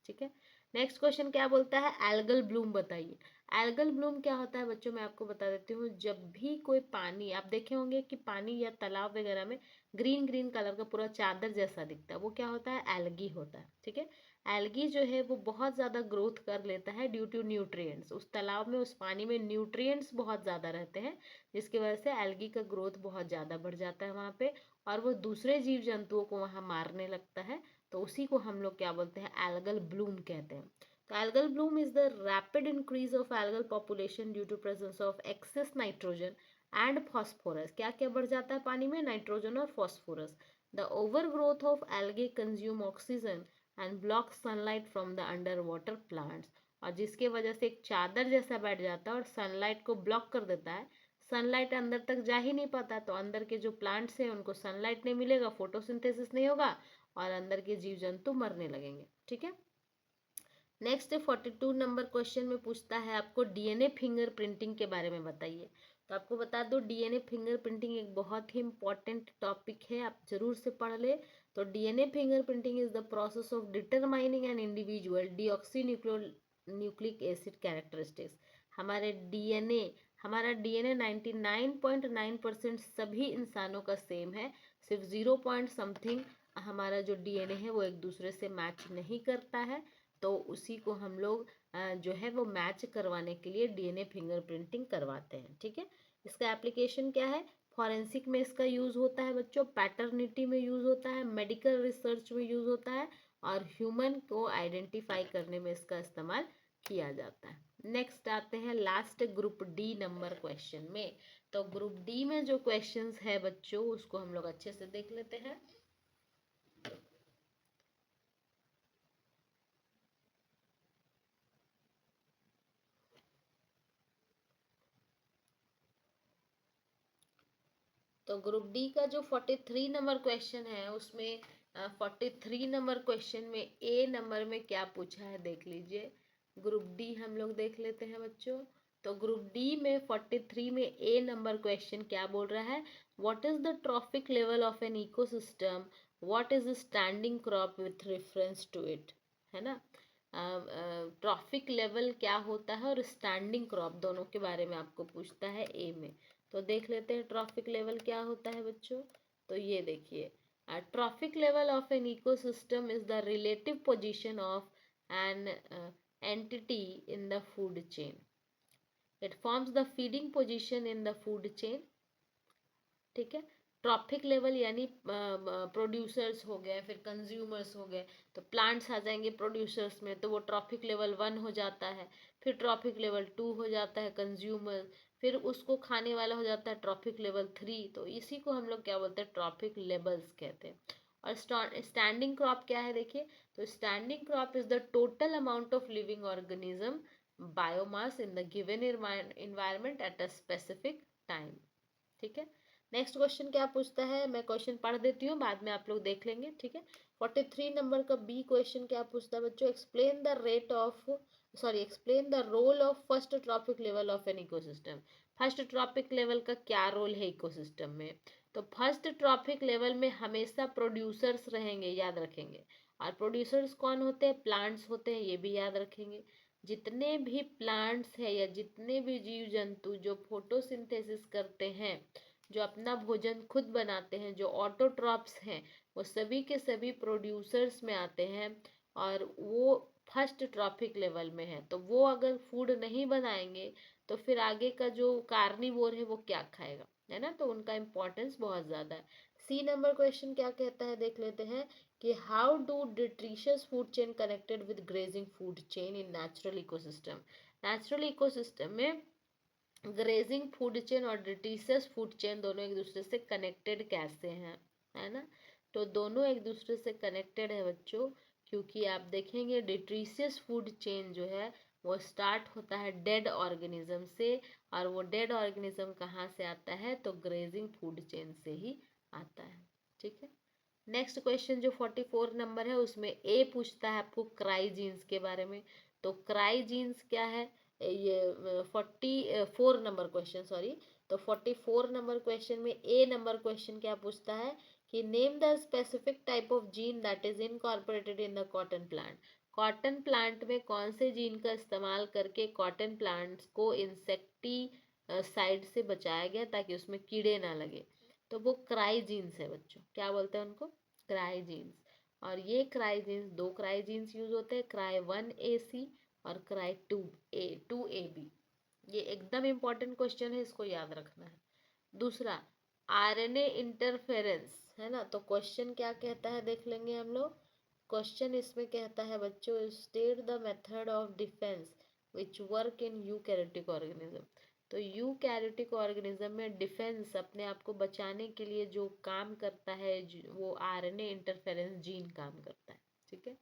ठीक है। नेक्स्ट क्वेश्चन क्या बोलता है, एल्गल ब्लूम बताइए। एल्गल ब्लूम क्या होता है बच्चों, मैं आपको बता देती हूँ। जब भी कोई पानी, आप देखे होंगे कि पानी या तालाब वगैरह में ग्रीन ग्रीन कलर का पूरा चादर जैसा दिखता है, वो क्या होता है, एल्गी होता है। ठीक है। एल्गी जो है वो बहुत ज़्यादा ग्रोथ कर लेता है ड्यू टू न्यूट्रिएंट्स। उस तालाब में, उस पानी में न्यूट्रिएंट्स बहुत ज़्यादा रहते हैं, जिसकी वजह से एल्गी का ग्रोथ बहुत ज़्यादा बढ़ जाता है वहाँ पे, और वो दूसरे जीव जंतुओं को वहाँ मारने लगता है। तो उसी को हम लोग क्या बोलते हैं, एल्गल ब्लूम कहते हैं। तो algal bloom is the rapid increase of algal population due to presence of excess nitrogen and phosphorus. क्या क्या बढ़ जाता है पानी में, नाइट्रोजन और phosphorus. The over growth of algae consume oxygen and block sunlight from the under water plants. और जिसके वजह से एक चादर जैसा बैठ जाता है और सनलाइट को ब्लॉक कर देता है। सनलाइट अंदर तक जा ही नहीं पाता, तो अंदर के जो प्लांट्स हैं उनको सनलाइट नहीं मिलेगा, फोटोसिंथेसिस नहीं होगा, और अंदर के जीव जंतु मरने लगेंगे। ठीक है। नेक्स्ट 42 नंबर क्वेश्चन में पूछता है आपको डीएनए फिंगरप्रिंटिंग के बारे में बताइए। तो आपको बता दो डीएनए फिंगरप्रिंटिंग एक बहुत ही इंपॉर्टेंट टॉपिक है, आप जरूर से पढ़ ले। तो DNA fingerprinting is the process of determining an individual deoxy nucleic acid characteristics. हमारा डीएनए 99.9% सभी इंसानों का सेम है, सिर्फ 0 पॉइंट समथिंग हमारा जो डीएनए है वो एक दूसरे से मैच नहीं करता है। तो उसी को हम लोग जो है वो मैच करवाने के लिए डीएनए फिंगरप्रिंटिंग करवाते हैं। ठीक है। इसका एप्लीकेशन क्या है, फॉरेंसिक में इसका यूज होता है बच्चों, पैटर्निटी में यूज होता है, मेडिकल रिसर्च में यूज होता है, और ह्यूमन को आइडेंटिफाई करने में इसका इस्तेमाल किया जाता है। नेक्स्ट आते हैं last group D number question में। तो ग्रुप डी में जो क्वेश्चंस है बच्चों उसको हम लोग अच्छे से देख लेते हैं। तो ग्रुप डी का जो 43 नंबर क्वेश्चन है उसमें 43 नंबर क्वेश्चन में ए नंबर में क्या पूछा है देख लीजिए। ग्रुप डी हम लोग देख लेते हैं बच्चों। तो ग्रुप डी में 43 में ए नंबर क्वेश्चन क्या बोल रहा है, what is the trophic level of an ecosystem, what is standing crop with reference to it, है ना। ट्रॉफिक लेवल क्या होता है और स्टैंडिंग क्रॉप, दोनों के बारे में आपको पूछता है ए में। तो देख लेते हैं ट्रॉफिक लेवल क्या होता है बच्चों। तो ये देखिए, traffic level of an ecosystem is the relative position of an entity in the food chain. It forms the feeding position in the food chain. ठीक है, ट्रॉफिक लेवल यानी प्रोड्यूसर्स हो गए, फिर कंज्यूमर्स हो गए, तो प्लांट्स आ जाएंगे प्रोड्यूसर्स में, तो वो ट्रॉफिक लेवल 1 हो जाता है। फिर ट्रॉफिक लेवल 2 हो जाता है कंज्यूमर, फिर उसको खाने वाला हो जाता है ट्रॉफिक लेवल 3। तो इसी को हम लोग क्या बोलते हैं, ट्रॉफिक लेवल्स कहते हैं। और स्टैंडिंग क्रॉप क्या है देखिए, तो standing crop is the total amount of living organism biomass in the given environment at a specific time. ठीक है, नेक्स्ट क्वेश्चन क्या पूछता है, मैं क्वेश्चन पढ़ देती हूँ, बाद में आप लोग देख लेंगे। ठीक है, 43 नंबर का बी क्वेश्चन क्या पूछता है बच्चों, explain the rate of explain the role of first trophic level of an ecosystem. First trophic level का क्या रोल है इकोसिस्टम में। तो फर्स्ट ट्रॉपिक लेवल में हमेशा प्रोड्यूसर्स रहेंगे, याद रखेंगे। और प्रोड्यूसर्स कौन होते हैं, प्लांट्स होते हैं, ये भी याद रखेंगे। जितने भी प्लांट्स हैं या जितने भी जीव जंतु जो फोटोसिंथेसिस करते हैं, जो अपना भोजन खुद बनाते हैं, जो ऑटोट्रॉप्स हैं, वो सभी के सभी प्रोड्यूसर्स में आते हैं और वो फर्स्ट ट्रॉपिक लेवल में है। तो वो अगर फूड नहीं बनाएंगे तो फिर आगे का जो कार्निवोर है वो क्या खाएगा, है ना। तो उनका इम्पोर्टेंस बहुत ज़्यादा है। सी नंबर क्वेश्चन क्या कहता है देख लेते हैं कि how do detritus food chain connected with grazing food chain in natural ecosystem. Natural ecosystem में ग्रेजिंग फूड चेन और डिट्रीशियस फूड चेन दोनों एक दूसरे से कनेक्टेड कैसे हैं, है ना। तो दोनों एक दूसरे से कनेक्टेड है बच्चों, क्योंकि आप देखेंगे डिट्रीशियस फूड चेन जो है वो स्टार्ट होता है डेड ऑर्गेनिज्म से, और वो डेड ऑर्गेनिज्म कहाँ से आता है, तो ग्रेजिंग फूड चेन से ही आता है। ठीक है, नेक्स्ट क्वेश्चन जो 44 नंबर है उसमें ए पूछता है आपको क्राई जीन्स के बारे में। तो क्राई जीन्स क्या है, ये 44 नंबर क्वेश्चन, सॉरी। तो 44 नंबर क्वेश्चन में ए नंबर क्वेश्चन क्या पूछता है कि name the specific type of gene that is incorporated in the cotton plant. Cotton plant में कौन से जीन का इस्तेमाल करके कॉटन प्लांट्स को इंसेक्टी साइड से बचाया गया ताकि उसमें कीड़े ना लगे। तो वो क्राई जीन्स है बच्चों, क्या बोलते हैं उनको, क्राई जीन्स। और ये क्राई जीन्स, दो क्राई जीन्स यूज होते हैं, क्राई 1AC और क्राई 2AB। ये एकदम इम्पोर्टेंट क्वेश्चन है, इसको याद रखना है। दूसरा, आरएनए इंटरफेरेंस, है ना। तो क्वेश्चन क्या कहता है देख लेंगे हम लोग। क्वेश्चन इसमें कहता है बच्चों, state the method of defence which work in eukaryotic organism. तो यूकैरियोटिक ऑर्गेनिज्म में डिफेंस, अपने आप को बचाने के लिए जो काम करता है वो आरएनए इंटरफेरेंस जीन काम करता है। ठीक है,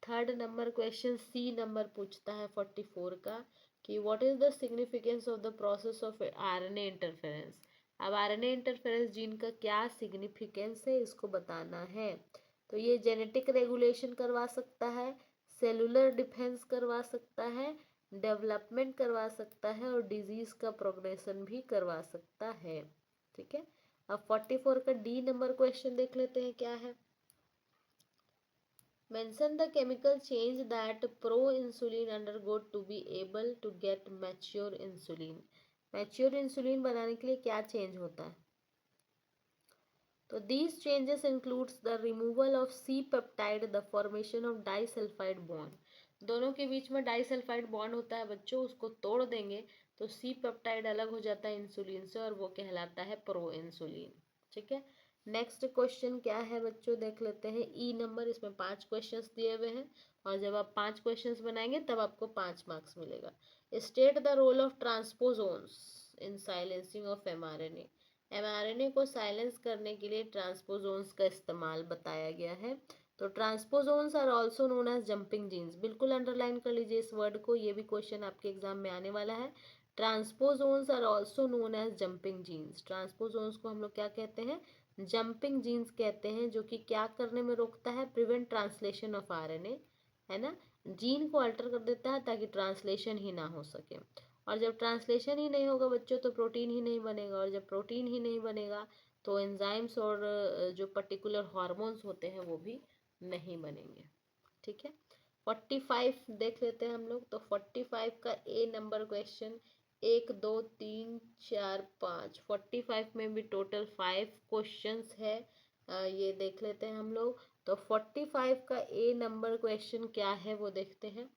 third number question C number पूछता है 44 का कि what is the significance of the process of RNA interference. अब आरएनए इंटरफेरेंस जीन का क्या सिग्निफिकेंस है इसको बताना है। तो ये जेनेटिक रेगुलेशन करवा सकता है, सेलुलर डिफेंस करवा सकता है, डेवलपमेंट करवा सकता है और डिजीज का प्रोग्रेशन भी करवा सकता है। ठीक है, अब 44 का डी नंबर क्वेश्चन देख लेते हैं क्या है। Mention the chemical change that pro-insulin undergo to be able to get mature insulin. Mature insulin बनाने के लिए क्या चेंज होता है। तो these changes includes the removal of C-peptide, the formation of disulfide bond. दोनों के बीच में डाइसल्फाइड बॉन्ड होता है बच्चों, उसको तोड़ देंगे तो सी पेप्टाइड अलग हो जाता है इंसुलिन से और वो कहलाता है प्रो इंसुलिन। ठीक है, नेक्स्ट क्वेश्चन क्या है बच्चों देख लेते हैं। ई नंबर, इसमें 5 क्वेश्चंस दिए हुए हैं और जब आप 5 क्वेश्चंस बनाएंगे तब आपको 5 मार्क्स मिलेगा। State the role of transposons in silencing of mRNA. MRNA को साइलेंस करने के लिए ट्रांसपोजोन्स का इस्तेमाल बताया गया है। तो transposons are also known as jumping genes, बिल्कुल अंडरलाइन कर लीजिए इस वर्ड को, ये भी क्वेश्चन आपके एग्जाम में आने वाला है। Transposons are also known as jumping genes. Transposons को हम लोग क्या कहते हैं, जंपिंग जीन्स कहते हैं, जो कि क्या करने में रोकता है, प्रिवेंट ट्रांसलेशन ऑफ आरएनए, है ना। जीन को अल्टर कर देता है ताकि ट्रांसलेशन ही ना हो सके। और जब ट्रांसलेशन ही नहीं होगा बच्चों तो प्रोटीन ही नहीं बनेगा, और जब प्रोटीन ही नहीं बनेगा तो एंजाइम्स और जो पर्टिकुलर हार्मोन्स होते हैं वो भी नहीं बनेंगे। ठीक है, 45 देख लेते हैं हम लोग। तो 45 का ए नंबर क्वेश्चन, 1 2 3 4 5, 45 में भी टोटल 5 क्वेश्चंस है। ये देख लेते हैं हम लोग। तो 45 का ए नंबर क्वेश्चन क्या है वो देखते हैं।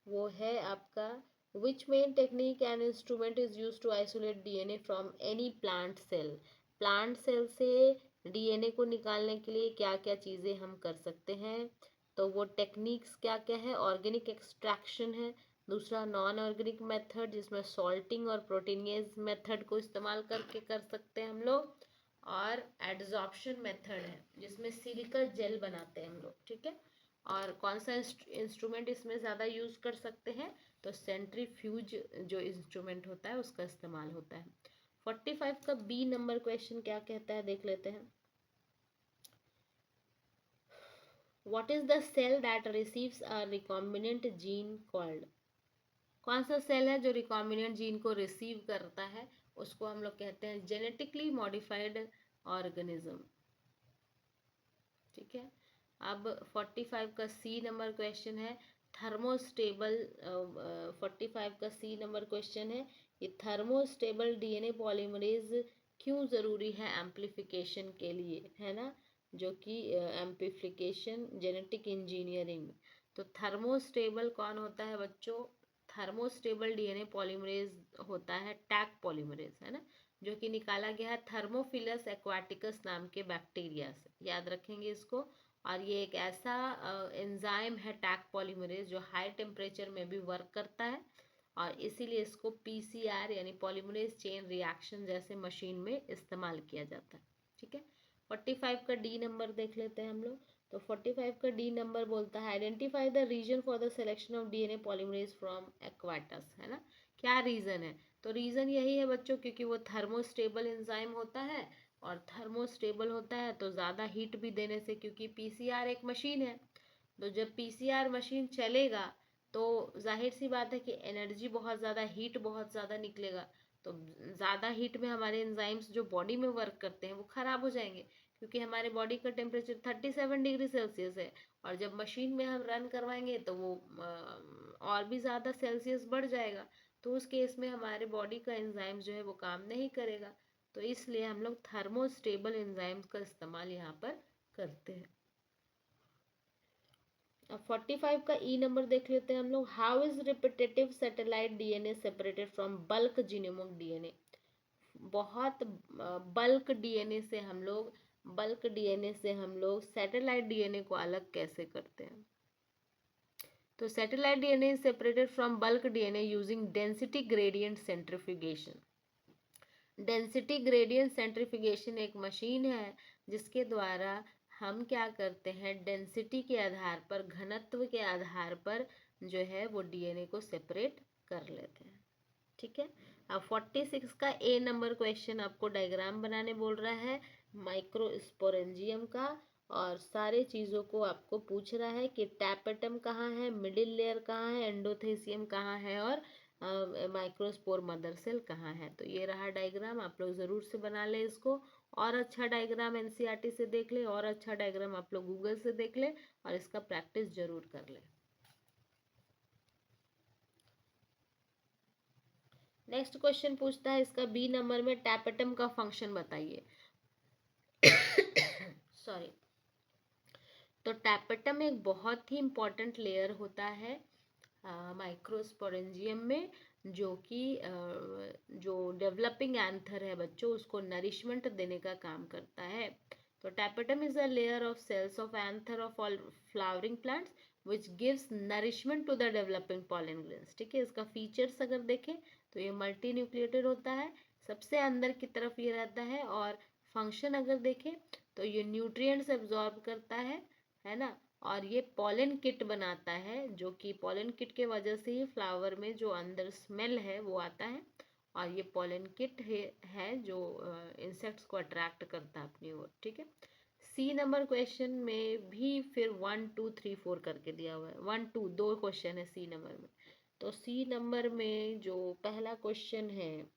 वो है आपका, which main technique and instrument is use to isolate DNA from any plant cell. Plant cell से डीएनए को निकालने के लिए क्या क्या चीज़ें हम कर सकते हैं। तो वो टेक्निक्स क्या क्या है। ऑर्गेनिक एक्सट्रैक्शन है, दूसरा नॉन ऑर्गेनिक मेथड जिसमें सॉल्टिंग और प्रोटीनियस मेथड को इस्तेमाल करके कर सकते हैं हम लोग, और एड्जॉर्प्शन मेथड है जिसमें सिलिका जेल बनाते हैं हम लोग, ठीक है। और कौन सा इंस्ट्रूमेंट इसमें ज़्यादा यूज कर सकते हैं, तो सेंट्रीफ्यूज जो इंस्ट्रूमेंट होता है उसका इस्तेमाल होता है। 45 का बी नंबर क्वेश्चन क्या कहता है देख लेते हैं। What is the cell that receives a recombinant gene called? कौन सा सेल है जो रिकॉम्बिनेंट जीन को रिसीव करता है, उसको हम लोग कहते हैं जेनेटिकली मॉडिफाइड ऑर्गेनिज्म, ठीक है। अब 45 का सी नंबर क्वेश्चन है थर्मोस्टेबल। 45 का सी नंबर क्वेश्चन है, ये थर्मोस्टेबल डीएनए पॉलीमरेज क्यों ज़रूरी है एम्प्लीफिकेशन के लिए, है ना, जो कि एम्प्लीफिकेशन जेनेटिक इंजीनियरिंग में। तो थर्मोस्टेबल कौन होता है बच्चों, थर्मोस्टेबल डीएनए पॉलीमरेज होता है टैक पॉलीमरेज, है ना, जो कि निकाला गया है थर्मोफिलस एक्वाटिकस नाम के बैक्टीरिया से, याद रखेंगे इसको। और ये एक ऐसा एंजाइम है टैक पॉलीमरेज जो हाई टेम्परेचर में भी वर्क करता है, और इसीलिए इसको पीसीआर यानी पॉलीमरेज चेन रिएक्शन जैसे मशीन में इस्तेमाल किया जाता है, ठीक है। 45 का डी नंबर देख लेते हैं हम लोग। तो 45 का डी नंबर बोलता है identify the reason for the selection of DNA polymerase from aquaticus, है ना। क्या रीज़न है, तो रीज़न यही है बच्चों, क्योंकि वो थर्मोस्टेबल एंजाइम होता है, और थर्मोस्टेबल होता है तो ज़्यादा हीट भी देने से, क्योंकि पीसीआर एक मशीन है, तो जब पीसीआर मशीन चलेगा तो जाहिर सी बात है कि एनर्जी बहुत ज़्यादा, हीट बहुत ज़्यादा निकलेगा। तो ज़्यादा हीट में हमारे एंजाइम्स जो बॉडी में वर्क करते हैं वो ख़राब हो जाएंगे, क्योंकि हमारे बॉडी का टेम्परेचर 37 डिग्री सेल्सियस है, और जब मशीन में हम रन करवाएंगे तो वो और भी ज़्यादा सेल्सियस बढ़ जाएगा। तो उस केस में हमारे बॉडी का एंजाइम जो है वो काम नहीं करेगा। तो इसलिए हम लोग थर्मोस्टेबल एंजाइम्स का इस्तेमाल यहाँ पर करते हैं। अब 45 का ई नंबर देख लेते हैं हम लोग। How is repetitive satellite DNA separated from bulk genomic DNA. बहुत बल्क डीएनए से हम लोग सैटेलाइट डीएनए को अलग कैसे करते हैं। तो satellite DNA is separated from bulk DNA using density gradient centrifugation. Density gradient centrifugation एक मशीन है जिसके द्वारा हम क्या करते हैं, डेंसिटी के आधार पर, घनत्व के आधार पर जो है वो डीएनए को सेपरेट कर लेते हैं, ठीक है। अब 46 का ए नंबर क्वेश्चन आपको डायग्राम बनाने बोल रहा है माइक्रोस्पोरेंजियम का, और सारे चीज़ों को आपको पूछ रहा है कि टैपेटम कहाँ है, मिडिल लेयर कहाँ है, एंडोथेसियम कहाँ है, और माइक्रोस्पोर मदर सेल कहाँ है। तो ये रहा डायग्राम, आप लोग ज़रूर से बना लें इसको। और अच्छा डायग्राम एनसीईआरटी से देख ले, और अच्छा डायग्राम आप लोग गूगल से देख ले, और इसका प्रैक्टिस जरूर कर ले। नेक्स्ट क्वेश्चन पूछता है इसका बी नंबर में, टैपेटम का फंक्शन बताइए। सॉरी। तो टैपेटम एक बहुत ही इंपॉर्टेंट लेयर होता है माइक्रोस्पोरेंजियम में, जो कि जो डेवलपिंग एंथर है बच्चों उसको नरिशमेंट देने का काम करता है। तो tapetum is a layer of cells of anther of all flowering plants which gives nourishment to the developing pollen grains, ठीक है। इसका फीचर्स अगर देखें तो ये मल्टी न्यूक्लिएटेड होता है, सबसे अंदर की तरफ ये रहता है, और फंक्शन अगर देखें तो ये न्यूट्रिएंट्स एब्जॉर्ब करता है ना, और ये पॉलन किट बनाता है, जो कि पॉलन किट के वजह से ही फ्लावर में जो अंदर स्मेल है वो आता है, और ये पॉलन किट है जो इंसेक्ट्स को अट्रैक्ट करता है अपनी ओर, ठीक है। सी नंबर क्वेश्चन में भी फिर 1 2 3 4 करके दिया हुआ है, 1 2 दो क्वेश्चन है सी नंबर में। तो सी नंबर में जो पहला क्वेश्चन है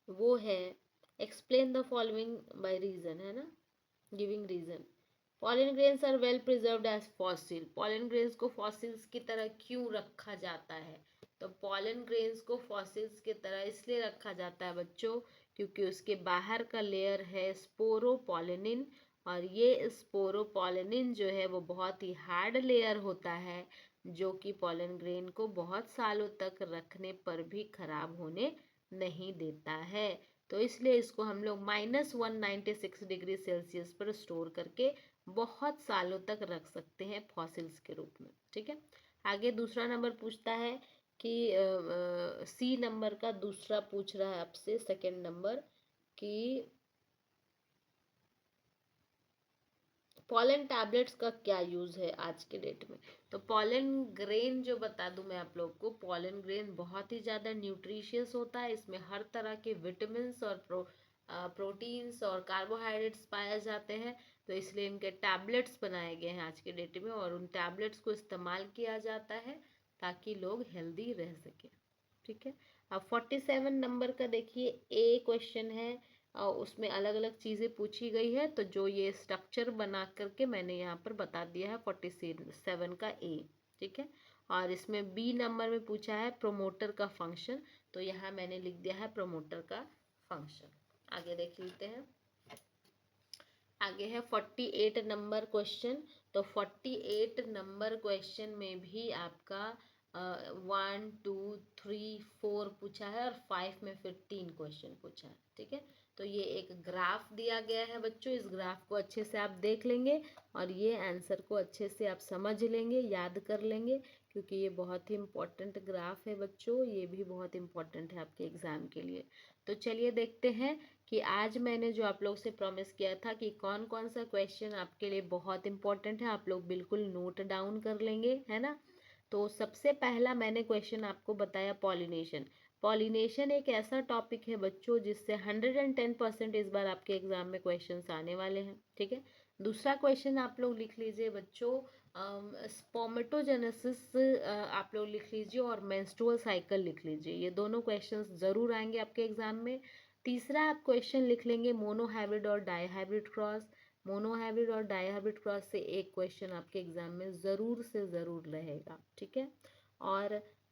वो है explain the following by reason, है ना, giving reason. Pollen grains are well preserved as fossil. Pollen grains को फॉसिल्स की तरह क्यों रखा जाता है? तो पॉलन ग्रेन्स को फॉसिल्स की तरह इसलिए रखा जाता है बच्चों, क्योंकि उसके बाहर का लेयर है स्पोरोपोलिनिन, और ये स्पोरोपोलिनिन जो है वो बहुत ही हार्ड लेयर होता है, जो कि पॉलन ग्रेन को बहुत सालों तक रखने पर भी खराब होने नहीं देता है। तो इसलिए इसको हम लोग -196 डिग्री सेल्सियस पर स्टोर करके बहुत सालों तक रख सकते हैं फॉसिल्स के रूप में। ठीक है, आगे दूसरा नंबर पूछता है कि सी नंबर का दूसरा पूछ रहा है आपसे, सेकंड नंबर, कि पॉलन टैबलेट्स का क्या यूज़ है आज के डेट में। तो पॉलन ग्रेन जो बता दूं मैं आप लोग को, पॉलन ग्रेन बहुत ही ज़्यादा न्यूट्रिशियस होता है। इसमें हर तरह के विटामिन और प्रोटीन्स और कार्बोहाइड्रेट्स पाए जाते हैं। तो इसलिए इनके टैबलेट्स बनाए गए हैं आज के डेट में, और उन टैबलेट्स को इस्तेमाल किया जाता है ताकि लोग हेल्दी रह सके। ठीक है, अब 47 नंबर का देखिए, ए क्वेश्चन है, और उसमें अलग अलग चीज़ें पूछी गई है। तो जो ये स्ट्रक्चर बना करके मैंने यहाँ पर बता दिया है 47 का ए। ठीक है, और इसमें बी नंबर में पूछा है प्रोमोटर का फंक्शन, तो यहाँ मैंने लिख दिया है प्रोमोटर का फंक्शन। आगे देख लेते हैं, आगे है 48 नंबर क्वेश्चन। तो 48 नंबर क्वेश्चन में भी आपका 1 2 3 4 पूछा है, और 5 में फिर 3 क्वेश्चन पूछा है। ठीक है, तो ये एक ग्राफ दिया गया है बच्चों, इस ग्राफ को अच्छे से आप देख लेंगे और ये आंसर को अच्छे से आप समझ लेंगे, याद कर लेंगे, क्योंकि ये बहुत ही इम्पोर्टेंट ग्राफ है बच्चों, ये भी बहुत इम्पोर्टेंट है आपके एग्जाम के लिए। तो चलिए देखते हैं कि आज मैंने जो आप लोग से प्रॉमिस किया था कि कौन कौन सा क्वेश्चन आपके लिए बहुत इंपॉर्टेंट है, आप लोग बिल्कुल नोट डाउन कर लेंगे, है ना। तो सबसे पहला मैंने क्वेश्चन आपको बताया पॉलिनेशन। पॉलिनेशन एक ऐसा टॉपिक है बच्चों जिससे 110% इस बार आपके एग्जाम में क्वेश्चंस आने वाले हैं। ठीक है, दूसरा क्वेश्चन आप लोग लिख लीजिए बच्चों, स्पोमेटोजेनेसिस आप लोग लिख लीजिए, और मेंस्ट्रुअल साइकिल लिख लीजिए, ये दोनों क्वेश्चंस जरूर आएंगे आपके एग्जाम में। तीसरा आप क्वेश्चन लिख लेंगे मोनोहाइब्रिड और डाईहाइब्रिड क्रॉस। मोनोहाइब्रिड और डाईहाइब्रिड क्रॉस से एक क्वेश्चन आपके एग्जाम में ज़रूर से ज़रूर रहेगा। ठीक है,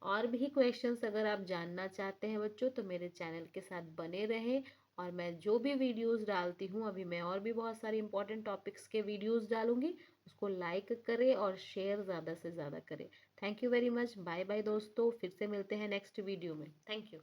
और भी क्वेश्चंस अगर आप जानना चाहते हैं बच्चों, तो मेरे चैनल के साथ बने रहें, और मैं जो भी वीडियोस डालती हूँ, अभी मैं और भी बहुत सारे इंपॉर्टेंट टॉपिक्स के वीडियोस डालूंगी, उसको लाइक करें और शेयर ज़्यादा से ज़्यादा करें। Thank you very much, bye bye दोस्तों, फिर से मिलते हैं नेक्स्ट वीडियो में। Thank you.